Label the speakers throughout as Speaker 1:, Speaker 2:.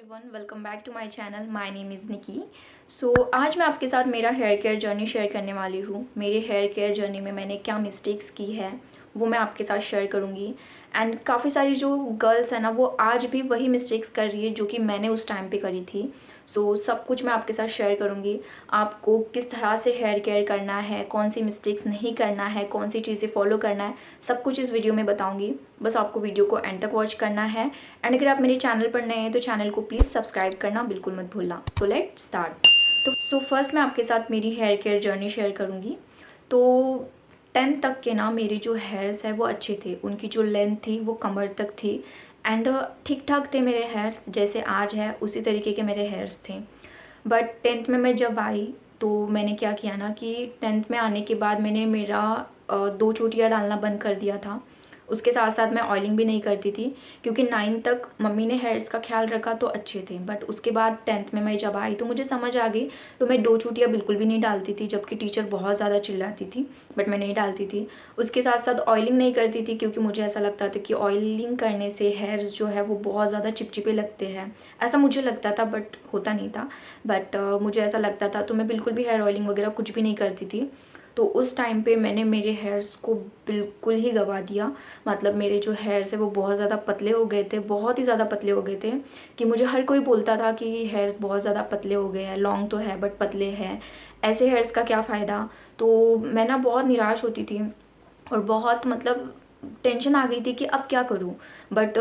Speaker 1: Everyone, welcome back to my channel. My name is Nikki. आज मैं आपके साथ मेरा हेयर केयर जर्नी शेयर करने वाली हूँ। मेरे हेयर केयर जर्नी में मैंने क्या मिस्टेक्स की है वो मैं आपके साथ शेयर करूँगी। एंड काफ़ी सारी जो गर्ल्स हैं ना वो आज भी वही मिस्टेक्स कर रही है जो कि मैंने उस टाइम पे करी थी। सब कुछ मैं आपके साथ शेयर करूँगी। आपको किस तरह से हेयर केयर करना है, कौन सी मिस्टेक्स नहीं करना है, कौन सी चीज़ें फॉलो करना है, सब कुछ इस वीडियो में बताऊँगी। बस आपको वीडियो को एंड तक वॉच करना है। एंड अगर आप मेरे चैनल पर नए हैं तो चैनल को प्लीज़ सब्सक्राइब करना बिल्कुल मत भूलना। Let start. फर्स्ट मैं आपके साथ मेरी हेयर केयर जर्नी शेयर करूँगी। तो 10th तक के ना मेरे जो हेयर्स है वो अच्छे थे, उनकी जो लेंथ थी वो कमर तक थी। एंड ठीक ठाक थे मेरे हेयर्स, जैसे आज है उसी तरीके के मेरे हेयर्स थे। बट 10th में मैं जब आई तो मैंने क्या किया ना कि 10th में आने के बाद मैंने मेरा 2 चोटियाँ डालना बंद कर दिया था। उसके साथ साथ मैं ऑयलिंग भी नहीं करती थी, क्योंकि 9 तक मम्मी ने हेयर्स का ख्याल रखा तो अच्छे थे। बट उसके बाद 10th में मैं जब आई तो मुझे समझ आ गई, तो मैं 2 चोटियाँ बिल्कुल भी नहीं डालती थी, जबकि टीचर बहुत ज़्यादा चिल्लाती थी, बट मैं नहीं डालती थी। उसके साथ साथ ऑयलिंग नहीं करती थी, क्योंकि मुझे ऐसा लगता था कि ऑयलिंग करने से हेयर्स जो है वो बहुत ज़्यादा चिपचिपे लगते हैं। ऐसा मुझे लगता था, बट होता नहीं था। बट मुझे ऐसा लगता था, तो मैं बिल्कुल भी हेयर ऑयलिंग वगैरह कुछ भी नहीं करती थी। तो उस टाइम पे मैंने मेरे हेयर्स को बिल्कुल ही गंवा दिया। मतलब मेरे जो हेयर्स है वो बहुत ज़्यादा पतले हो गए थे, बहुत ही ज़्यादा पतले हो गए थे, कि मुझे हर कोई बोलता था कि हेयर्स बहुत ज़्यादा पतले हो गए हैं, लॉन्ग तो है बट पतले हैं, ऐसे हेयर्स का क्या फ़ायदा। तो मैं ना बहुत निराश होती थी और बहुत मतलब टेंशन आ गई थी कि अब क्या करूं। बट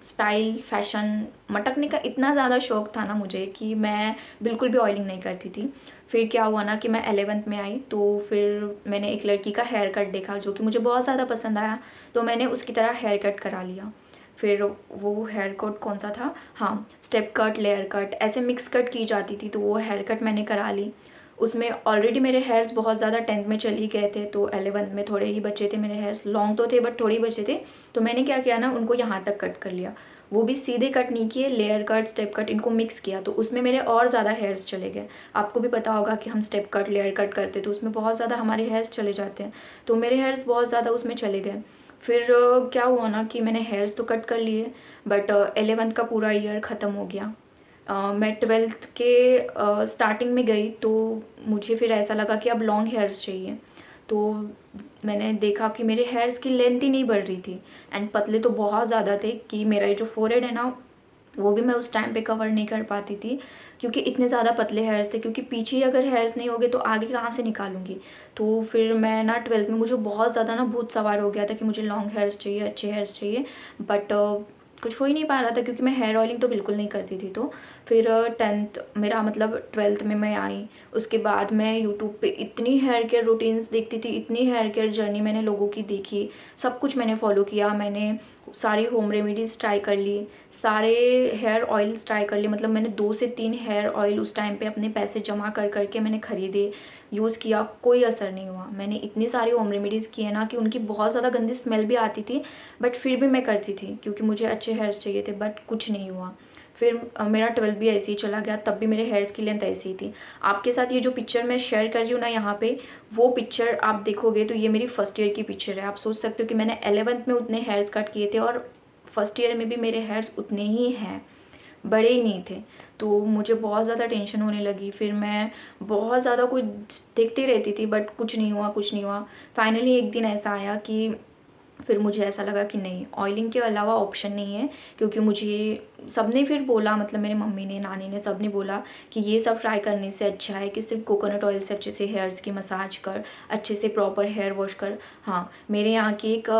Speaker 1: स्टाइल फैशन मटकने का इतना ज़्यादा शौक़ था ना मुझे कि मैं बिल्कुल भी ऑयलिंग नहीं करती थी। फिर क्या हुआ ना कि मैं 11th में आई तो फिर मैंने एक लड़की का हेयर कट देखा जो कि मुझे बहुत ज़्यादा पसंद आया, तो मैंने उसकी तरह हेयर कट करा लिया। फिर वो हेयर कट कौन सा था, हाँ, स्टेप कट, लेयर कट, ऐसे मिक्स कट की जाती थी, तो वो हेयर कट मैंने करा ली। उसमें ऑलरेडी मेरे हेयर्स बहुत ज़्यादा 10th में चल ही गए थे, तो 11th में थोड़े ही बचे थे मेरे हेयर्स, लॉन्ग तो थे बट थोड़े ही बचे थे। तो मैंने क्या किया ना, उनको यहाँ तक कट कर लिया। वो भी सीधे कट नहीं किए, लेयर कट, स्टेप कट, इनको मिक्स किया, तो उसमें मेरे और ज़्यादा हेयर्स चले गए। आपको भी पता होगा कि हम स्टेप कट, लेयर कट करते तो उसमें बहुत ज़्यादा हमारे हेयर्स चले जाते हैं, तो मेरे हेयर्स बहुत ज़्यादा उसमें चले गए। फिर क्या हुआ ना कि मैंने हेयर्स तो कट कर लिए, बट 11th का पूरा ईयर ख़त्म हो गया। मैं 12th के स्टार्टिंग में गई तो मुझे फिर ऐसा लगा कि अब लॉन्ग हेयर्स चाहिए। तो मैंने देखा कि मेरे हेयर्स की लेंथ ही नहीं बढ़ रही थी, एंड पतले तो बहुत ज़्यादा थे कि मेरा ये जो फोरहेड है ना वो भी मैं उस टाइम पे कवर नहीं कर पाती थी, क्योंकि इतने ज़्यादा पतले हेयर्स थे। क्योंकि पीछे ही अगर हेयर्स नहीं होंगे तो आगे कहाँ से निकालूंगी। तो फिर मैं ना 12th में मुझे बहुत ज़्यादा ना भूत सवार हो गया था कि मुझे लॉन्ग हेयर्स चाहिए, अच्छे हेयर्स चाहिए। बट कुछ हो ही नहीं पा रहा था, क्योंकि मैं हेयर ऑयलिंग तो बिल्कुल नहीं करती थी। तो फिर 10th मेरा मतलब 12th में मैं आई, उसके बाद मैं यूट्यूब पे इतनी हेयर केयर रूटीन्स देखती थी, इतनी हेयर केयर जर्नी मैंने लोगों की देखी, सब कुछ मैंने फॉलो किया। मैंने सारी होम रेमेडीज़ ट्राई कर ली, सारे हेयर ऑयल्स ट्राई कर लिए। मतलब मैंने 2 से 3 हेयर ऑयल उस टाइम पे अपने पैसे जमा कर करके मैंने ख़रीदे, यूज़ किया, कोई असर नहीं हुआ। मैंने इतनी सारी होम रेमेडीज़ की है ना कि उनकी बहुत ज़्यादा गंदी स्मेल भी आती थी, बट फिर भी मैं करती थी क्योंकि मुझे अच्छे हेयर्स चाहिए थे, बट कुछ नहीं हुआ। फिर मेरा 12th भी ऐसे ही चला गया, तब भी मेरे हेयर्स की लेंथ ऐसी ही थी। आपके साथ ये जो पिक्चर मैं शेयर कर रही हूँ ना यहाँ पे, वो पिक्चर आप देखोगे तो ये मेरी फर्स्ट ईयर की पिक्चर है। आप सोच सकते हो कि मैंने 11th में उतने हेयर्स कट किए थे और फर्स्ट ईयर में भी मेरे हेयर्स उतने ही हैं, बड़े ही नहीं थे। तो मुझे बहुत ज़्यादा टेंशन होने लगी। फिर मैं बहुत ज़्यादा कुछ देखती रहती थी, बट कुछ नहीं हुआ, कुछ नहीं हुआ। फाइनली एक दिन ऐसा आया कि फिर मुझे ऐसा लगा कि नहीं, ऑयलिंग के अलावा ऑप्शन नहीं है। क्योंकि मुझे सबने फिर बोला, मतलब मेरे मम्मी ने, नानी ने, सब ने बोला कि ये सब ट्राई करने से अच्छा है कि सिर्फ कोकोनट ऑयल से अच्छे से हेयर्स की मसाज कर, अच्छे से प्रॉपर हेयर वॉश कर। हाँ, मेरे यहाँ की एक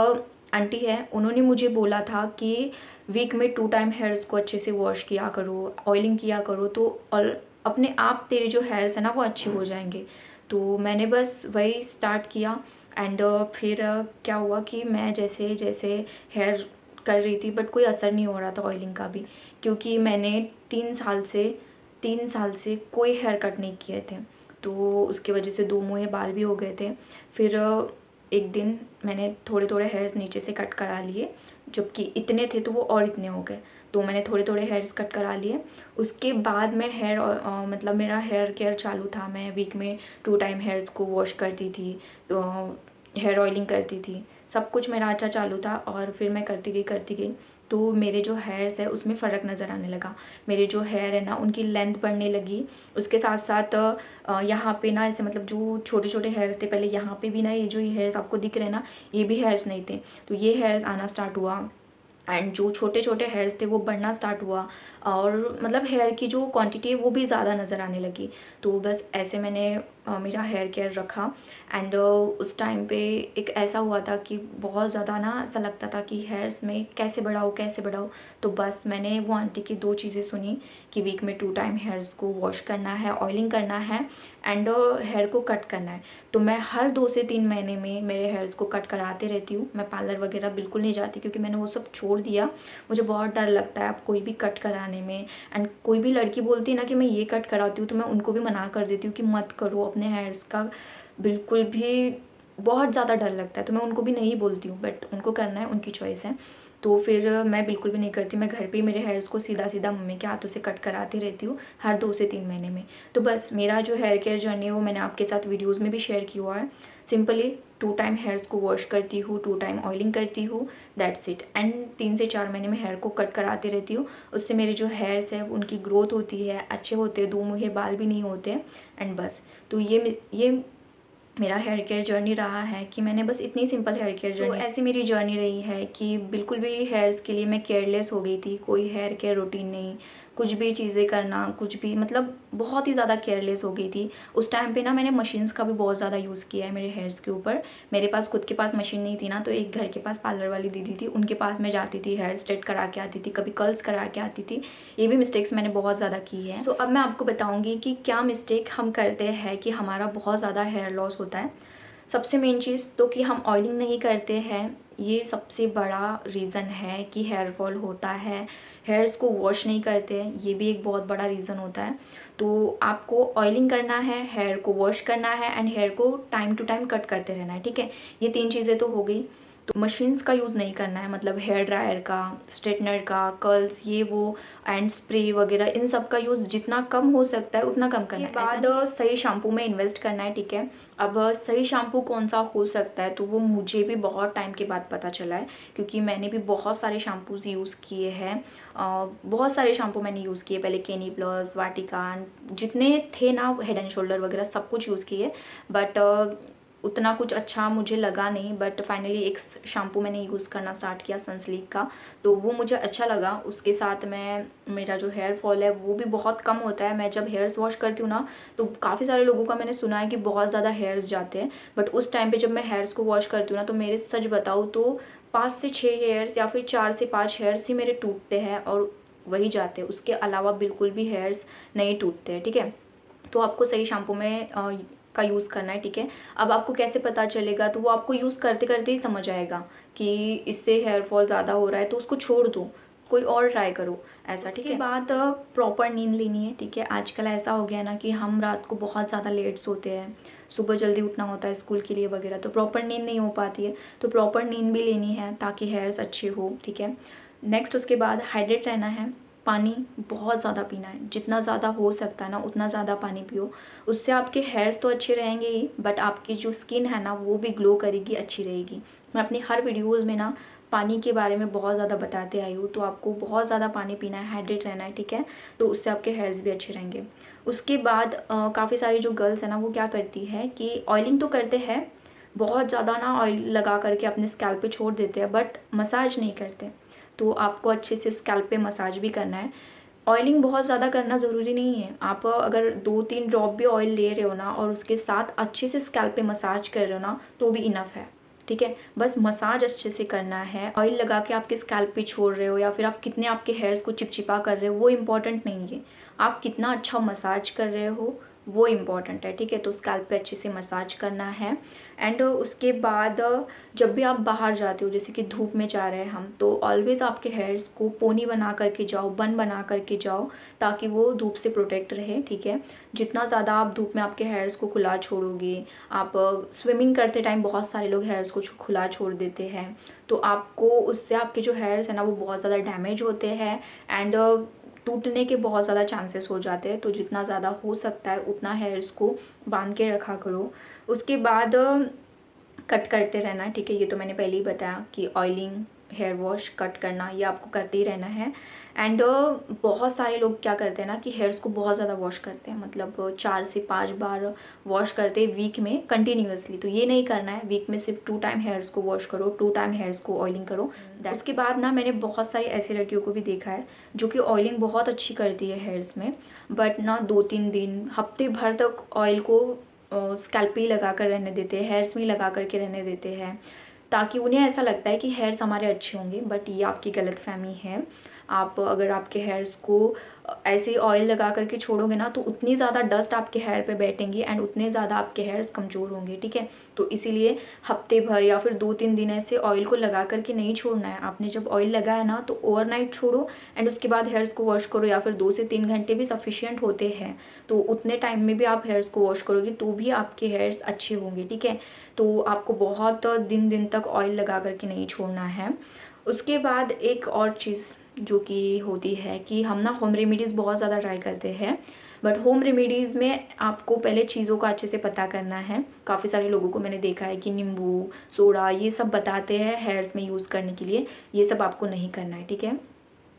Speaker 1: आंटी है, उन्होंने मुझे बोला था कि वीक में 2 टाइम हेयर्स को अच्छे से वॉश किया करो, ऑयलिंग किया करो, तो और अपने आप तेरे जो हेयर्स है ना वो अच्छे हो जाएंगे। तो मैंने बस वही स्टार्ट किया। एंड फिर क्या हुआ कि मैं जैसे जैसे हेयर कर रही थी, बट कोई असर नहीं हो रहा था ऑयलिंग का भी, क्योंकि मैंने 3 साल से कोई हेयर कट नहीं किए थे। तो उसकी वजह से 2 मुँहे बाल भी हो गए थे। फिर एक दिन मैंने थोड़े थोड़े हेयर्स नीचे से कट करा लिए, जबकि इतने थे तो वो और इतने हो गए, तो मैंने थोड़े थोड़े हेयर्स कट करा लिए। उसके बाद मैं मतलब मेरा हेयर केयर चालू था। मैं वीक में 2 टाइम हेयर्स को वॉश करती थी, हेयर ऑयलिंग करती थी, सब कुछ मेरा अच्छा चालू था। और फिर मैं करती गई, तो मेरे जो हेयर्स है उसमें फ़र्क नज़र आने लगा। मेरे जो हेयर है ना उनकी लेंथ बढ़ने लगी। उसके साथ साथ यहाँ पे ना ऐसे मतलब जो छोटे छोटे हेयर्स थे पहले, यहाँ पे भी ना ये जो हेयर्स आपको दिख रहे हैं ना, ये भी हेयर्स नहीं थे, तो ये हेयर्स आना स्टार्ट हुआ। एंड जो छोटे छोटे हेयर्स थे वो बढ़ना स्टार्ट हुआ, और मतलब हेयर की जो क्वांटिटी है वो भी ज़्यादा नज़र आने लगी। तो बस ऐसे मैंने मेरा हेयर केयर रखा। एंड उस टाइम पे एक ऐसा हुआ था कि बहुत ज़्यादा ना ऐसा लगता था कि हेयर्स में कैसे बढ़ाऊँ कैसे बढ़ाऊँ। तो बस मैंने वो आंटी की 2 चीज़ें सुनी कि वीक में 2 टाइम हेयर्स को वॉश करना है, ऑयलिंग करना है, एंड हेयर को कट करना है। तो मैं हर 2 से 3 महीने में मेरे हेयर्स को कट कराते रहती हूँ। मैं पार्लर वगैरह बिल्कुल नहीं जाती, क्योंकि मैंने वो सब छोड़ दिया। मुझे बहुत डर लगता है अब कोई भी कट कराने में। एंड कोई भी लड़की बोलती है ना कि मैं ये कट कराती हूँ, तो मैं उनको भी मना कर देती हूँ कि मत करो अपने हेयर्स का, बिल्कुल भी। बहुत ज़्यादा डर लगता है, तो मैं उनको भी नहीं बोलती हूँ, बट उनको करना है, उनकी चॉइस है। तो फिर मैं बिल्कुल भी नहीं करती। मैं घर पे ही मेरे हेयर्स को सीधा सीधा मम्मी के हाथों से कट कराती रहती हूँ हर 2 से 3 महीने में। तो बस मेरा जो हेयर केयर जर्नी है वो मैंने आपके साथ वीडियोज़ में भी शेयर किया हुआ है। सिंपली 2 टाइम हेयर्स को वॉश करती हूँ, 2 टाइम ऑयलिंग करती हूँ, दैट्स इट। एंड 3 से 4 महीने में हेयर को कट कराती रहती हूँ। उससे मेरे जो हेयर्स है उनकी ग्रोथ होती है, अच्छे होते हैं, 2 मुँहे बाल भी नहीं होते। एंड बस, तो ये मेरा हेयर केयर जर्नी रहा है कि मैंने बस इतनी सिंपल हेयर केयर जर्नी, ऐसी मेरी जर्नी रही है कि बिल्कुल भी हेयर्स के लिए मैं केयरलेस हो गई थी। कोई हेयर केयर रूटीन नहीं, कुछ भी चीज़ें करना, कुछ भी मतलब बहुत ही ज़्यादा केयरलेस हो गई थी। उस टाइम पे ना मैंने मशीन्स का भी बहुत ज़्यादा यूज़ किया है मेरे हेयर्स के ऊपर। मेरे पास खुद के पास मशीन नहीं थी ना, तो एक घर के पास पार्लर वाली दीदी थी, उनके पास मैं जाती थी, हेयर स्ट्रेट करा के आती थी, कभी कर्ल्स करा के आती थी। ये भी मिस्टेक्स मैंने बहुत ज़्यादा की है। सो अब मैं आपको बताऊँगी कि क्या मिस्टेक हम करते हैं कि हमारा बहुत ज़्यादा हेयर लॉस होता है। सबसे मेन चीज़ तो कि हम ऑयलिंग नहीं करते हैं, ये सबसे बड़ा रीज़न है कि हेयर फॉल होता है। हेयर्स को वॉश नहीं करते हैं, ये भी एक बहुत बड़ा रीज़न होता है। तो आपको ऑयलिंग करना है, हेयर को वॉश करना है, एंड हेयर को टाइम टू टाइम कट करते रहना है, ठीक है। ये 3 चीज़ें तो हो गई। तो मशीन्स का यूज़ नहीं करना है, मतलब हेयर ड्रायर का, स्ट्रेटनर का, कर्ल्स, ये वो, एंड स्प्रे वगैरह, इन सब का यूज़ जितना कम हो सकता है उतना कम करना है। बाद सही शैम्पू में इन्वेस्ट करना है, ठीक है। अब सही शैम्पू कौन सा हो सकता है, तो वो मुझे भी बहुत टाइम के बाद पता चला है, क्योंकि मैंने भी बहुत सारे शैम्पूज़ यूज़ किए हैं। बहुत सारे शैम्पू मैंने यूज़ किए पहले, केनी प्लस, वाटिका, जितने थे ना, हेड एंड शोल्डर वगैरह सब कुछ यूज़ किए, बट उतना कुछ अच्छा मुझे लगा नहीं। बट फाइनली एक शैम्पू मैंने यूज़ करना स्टार्ट किया सनसिल्क का, तो वो मुझे अच्छा लगा। उसके साथ मेरा जो हेयर फॉल है वो भी बहुत कम होता है। मैं जब हेयर्स वॉश करती हूँ ना, तो काफ़ी सारे लोगों का मैंने सुना है कि बहुत ज़्यादा हेयर्स जाते हैं, बट उस टाइम पे जब मैं हेयर्स को वॉश करती हूँ ना, तो मेरे सच बताऊँ तो 5 से 6 हेयर्स या फिर 4 से 5 हेयर्स ही मेरे टूटते हैं, और वही जाते हैं। उसके अलावा बिल्कुल भी हेयर्स नहीं टूटते हैं, ठीक है। तो आपको सही शैम्पू में का यूज़ करना है, ठीक है। अब आपको कैसे पता चलेगा, तो वो आपको यूज़ करते करते ही समझ आएगा कि इससे हेयर फॉल ज़्यादा हो रहा है, तो उसको छोड़ दो, कोई और ट्राई करो, ऐसा, ठीक है। उसके बाद प्रॉपर नींद लेनी है, ठीक है। आजकल ऐसा हो गया ना कि हम रात को बहुत ज़्यादा लेट सोते हैं, सुबह जल्दी उठना होता है स्कूल के लिए वगैरह, तो प्रॉपर नींद नहीं हो पाती है। तो प्रॉपर नींद भी लेनी है ताकि हेयर्स अच्छे हो, ठीक है। नेक्स्ट उसके बाद हाइड्रेट रहना है, पानी बहुत ज़्यादा पीना है, जितना ज़्यादा हो सकता है ना उतना ज़्यादा पानी पियो। उससे आपके हेयर्स तो अच्छे रहेंगे ही, बट आपकी जो स्किन है ना वो भी ग्लो करेगी, अच्छी रहेगी। मैं अपनी हर वीडियोज़ में ना पानी के बारे में बहुत ज़्यादा बताते आई हूँ, तो आपको बहुत ज़्यादा पानी पीना है, हाइड्रेट रहना है, ठीक है। तो उससे आपके हेयर्स भी अच्छे रहेंगे। उसके बाद काफ़ी सारी जो गर्ल्स है ना वो क्या करती है कि ऑयलिंग तो करते हैं, बहुत ज़्यादा ना ऑयल लगा करके अपने स्कैल्प पे छोड़ देते हैं, बट मसाज नहीं करते। तो आपको अच्छे से स्कैल्प पे मसाज भी करना है। ऑयलिंग बहुत ज़्यादा करना ज़रूरी नहीं है। आप अगर 2-3 ड्रॉप भी ऑयल ले रहे हो ना, और उसके साथ अच्छे से स्कैल्प पे मसाज कर रहे हो ना, तो भी इनफ है, ठीक है। बस मसाज अच्छे से करना है। ऑयल लगा के आपके स्कैल्प पे छोड़ रहे हो, या फिर आप कितने आपके हेयर्स को चिपचिपा कर रहे हो, वो इम्पॉर्टेंट नहीं है। आप कितना अच्छा मसाज कर रहे हो वो इम्पॉर्टेंट है, ठीक है। तो स्कैल्प पे अच्छे से मसाज करना है। एंड उसके बाद जब भी आप बाहर जाते हो, जैसे कि धूप में जा रहे हैं हम, तो ऑलवेज़ आपके हेयर्स को पोनी बना करके जाओ, बन बना करके जाओ, ताकि वो धूप से प्रोटेक्ट रहे, ठीक है। जितना ज़्यादा आप धूप में आपके हेयर्स को खुला छोड़ोगे, आप स्विमिंग करते टाइम बहुत सारे लोग हेयर्स को खुला छोड़ देते हैं, तो आपको उससे आपके जो हेयर्स हैं ना वो बहुत ज़्यादा डैमेज होते हैं, एंड टूटने के बहुत ज़्यादा चांसेस हो जाते हैं। तो जितना ज़्यादा हो सकता है उतना हेयर्स को बांध के रखा करो। उसके बाद कट करते रहना है, ठीक है। ये तो मैंने पहले ही बताया कि ऑयलिंग, हेयर वॉश, कट करना, ये आपको करते ही रहना है। एंड बहुत सारे लोग क्या करते हैं ना कि हेयर्स को बहुत ज़्यादा वॉश करते हैं, मतलब 4 से 5 बार वॉश करते हैं वीक में कंटिन्यूअसली। तो ये नहीं करना है, वीक में सिर्फ 2 टाइम हेयर्स को वॉश करो, 2 टाइम हेयर्स को ऑयलिंग करो। उसके बाद ना मैंने बहुत सारी ऐसी लड़कियों को भी देखा है जो कि ऑयलिंग बहुत अच्छी करती है हेयर्स में, बट ना 2-3 दिन, हफ्ते भर तक ऑयल को स्कैल्प पे ही लगा कर रहने देते हैं, हेयर्स में ही लगा करके रहने देते हैं, ताकि उन्हें ऐसा लगता है कि हेयर्स हमारे अच्छे होंगे। बट ये आपकी गलतफहमी है। आप अगर आपके हेयर्स को ऐसे ही ऑयल लगा करके छोड़ोगे ना, तो उतनी ज़्यादा डस्ट आपके हेयर पे बैठेंगी एंड उतने ज़्यादा आपके हेयर्स कमज़ोर होंगे, ठीक है। तो इसीलिए हफ्ते भर या फिर 2-3 दिन ऐसे ऑयल को लगा करके नहीं छोड़ना है। आपने जब ऑयल लगाया ना, तो ओवरनाइट छोड़ो एंड उसके बाद हेयर्स को वॉश करो, या फिर 2 से 3 घंटे भी सफिशिएंट होते हैं। तो उतने टाइम में भी आप हेयर्स को वॉश करोगे तो भी आपके हेयर्स अच्छे होंगे, ठीक है। तो आपको बहुत दिन तक ऑयल लगा करके नहीं छोड़ना है। उसके बाद एक और चीज़ जो कि होती है कि हम ना होम रेमेडीज़ बहुत ज़्यादा ट्राई करते हैं, बट होम रेमेडीज़ में आपको पहले चीज़ों का अच्छे से पता करना है। काफ़ी सारे लोगों को मैंने देखा है कि नींबू, सोडा ये सब बताते हैं हेयर्स में यूज़ करने के लिए, ये सब आपको नहीं करना है, ठीक है।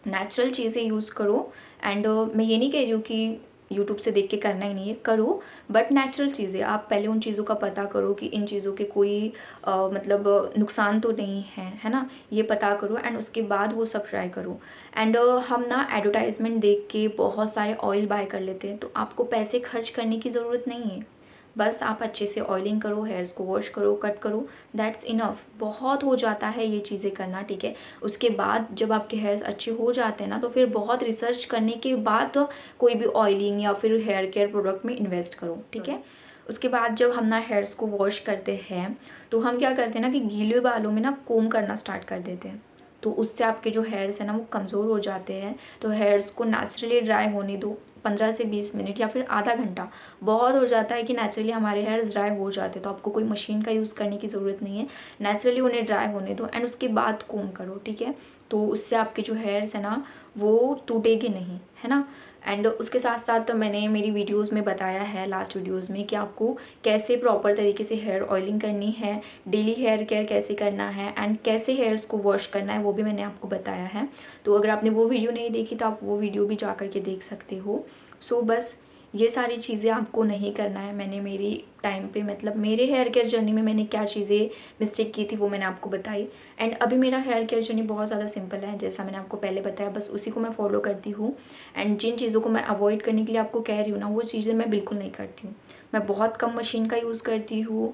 Speaker 1: नेचुरल चीज़ें यूज़ करो। एंड मैं ये नहीं कह रही हूँ कि यूट्यूब से देख के करना ही नहीं है, करो, बट नेचुरल चीज़ें आप पहले उन चीज़ों का पता करो कि इन चीज़ों के कोई मतलब नुकसान तो नहीं है ना, ये पता करो एंड उसके बाद वो सब ट्राई करो। एंड हम ना एडवर्टाइजमेंट देख के बहुत सारे ऑयल बाय कर लेते हैं, तो आपको पैसे खर्च करने की ज़रूरत नहीं है। बस आप अच्छे से ऑयलिंग करो, हेयर्स को वॉश करो, कट करो, दैट्स इनफ, बहुत हो जाता है ये चीज़ें करना, ठीक है। उसके बाद जब आपके हेयर्स अच्छे हो जाते हैं ना, तो फिर बहुत रिसर्च करने के बाद कोई भी ऑयलिंग या फिर हेयर केयर प्रोडक्ट में इन्वेस्ट करो, ठीक है। उसके बाद जब हम ना हेयर्स को वॉश करते हैं, तो हम क्या करते हैं ना कि गीले बालों में ना कोम करना स्टार्ट कर देते हैं, तो उससे आपके जो हेयर्स हैं ना वो कमज़ोर हो जाते हैं। तो हेयर्स को नेचुरली ड्राई होने दो, 15 से 20 मिनट या फिर आधा घंटा। बहुत हो जाता है कि नेचुरली हमारे हेयर्स ड्राई हो जाते हैं, तो आपको कोई मशीन का यूज़ करने की ज़रूरत नहीं है, नेचुरली उन्हें ड्राई होने दो एंड उसके बाद कोम करो, ठीक है। तो उससे आपके जो हेयर्स है ना वो टूटेगी नहीं, है ना। एंड उसके साथ साथ मैंने मेरी वीडियोस में बताया है, लास्ट वीडियोस में, कि आपको कैसे प्रॉपर तरीके से हेयर ऑयलिंग करनी है, डेली हेयर केयर कैसे करना है एंड कैसे हेयर्स को वॉश करना है, वो भी मैंने आपको बताया है। तो अगर आपने वो वीडियो नहीं देखी तो आप वो वीडियो भी जा कर के देख सकते हो। सो बस ये सारी चीज़ें आपको नहीं करना है। मैंने मेरी टाइम पे, मतलब मेरे हेयर केयर जर्नी में मैंने क्या चीज़ें मिस्टेक की थी वो मैंने आपको बताई। एंड अभी मेरा हेयर केयर जर्नी बहुत ज़्यादा सिंपल है, जैसा मैंने आपको पहले बताया, बस उसी को मैं फॉलो करती हूँ। एंड जिन चीज़ों को मैं अवॉइड करने के लिए आपको कह रही हूँ ना, वो चीज़ें मैं बिल्कुल नहीं करती हूँ। मैं बहुत कम मशीन का यूज़ करती हूँ,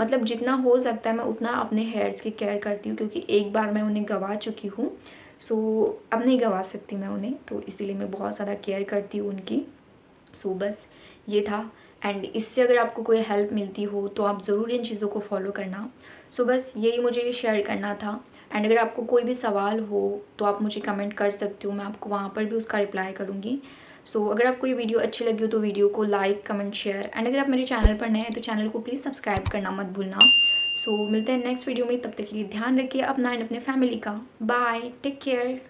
Speaker 1: मतलब जितना हो सकता है मैं उतना अपने हेयर्स की केयर करती हूँ, क्योंकि एक बार मैं उन्हें गंवा चुकी हूँ। सो अब नहीं गंवा सकती मैं उन्हें, तो इसीलिए मैं बहुत ज़्यादा केयर करती हूँ उनकी। सो बस ये था। एंड इससे अगर आपको कोई हेल्प मिलती हो तो आप ज़रूर इन चीज़ों को फॉलो करना। सो बस यही मुझे शेयर करना था। एंड अगर आपको कोई भी सवाल हो तो आप मुझे कमेंट कर सकते हो, मैं आपको वहाँ पर भी उसका रिप्लाई करूँगी। सो अगर आपको ये वीडियो अच्छी लगी हो तो वीडियो को लाइक, कमेंट, शेयर, एंड अगर आप मेरे चैनल पर नए हैं तो चैनल को प्लीज़ सब्सक्राइब करना मत भूलना। सो मिलते हैं नेक्स्ट वीडियो में, तब तक के लिए ध्यान रखिए अपना एंड अपने फैमिली का। Bye, take care.